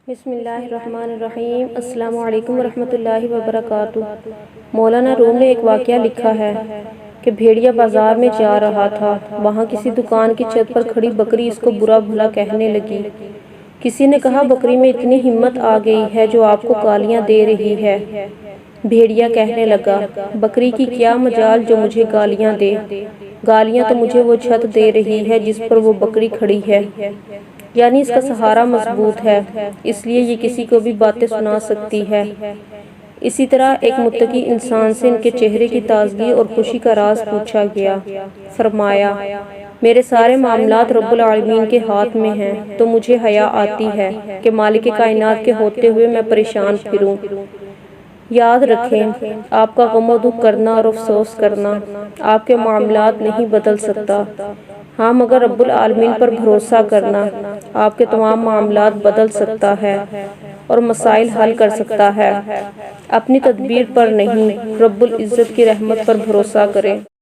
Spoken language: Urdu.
بسم اللہ الرحمن الرحیم۔ السلام علیکم ورحمۃ اللہ وبرکاتہ۔ مولانا روم نے ایک واقعہ لکھا ہے کہ بھیڑیا بازار میں جا رہا تھا۔ وہاں کسی دکان کی چھت پر کھڑی بکری اس کو برا بھلا کہنے لگی۔ کسی نے کہا، بکری میں اتنی ہمت آ گئی ہے جو آپ کو گالیاں دے رہی ہے۔ بھیڑیا کہنے لگا، بکری کی کیا مجال جو مجھے گالیاں دے، گالیاں تو مجھے وہ چھت دے رہی ہے جس پر وہ بکری کھڑی ہے، یعنی اس کا سہارا مضبوط ہے، اس لیے یہ کسی کو بھی باتیں سنا سکتی ہے۔ اسی طرح ایک متقی انسان سے ان کے چہرے کی تازگی اور خوشی کا راز پوچھا گیا۔ فرمایا، میرے سارے معاملات رب العالمین کے ہاتھ میں ہیں، تو مجھے حیا آتی ہے کہ مالک کائنات کے ہوتے ہوئے میں پریشان پھروں۔ یاد رکھیں، آپ کا غم و دکھ کرنا اور افسوس کرنا آپ کے معاملات نہیں بدل سکتا، ہاں مگر رب العالمین پر بھروسہ کرنا آپ کے تمام معاملات بدل سکتا ہے اور مسائل حل کر سکتا ہے۔ اپنی تدبیر پر نہیں، رب العزت کی رحمت پر بھروسہ کریں۔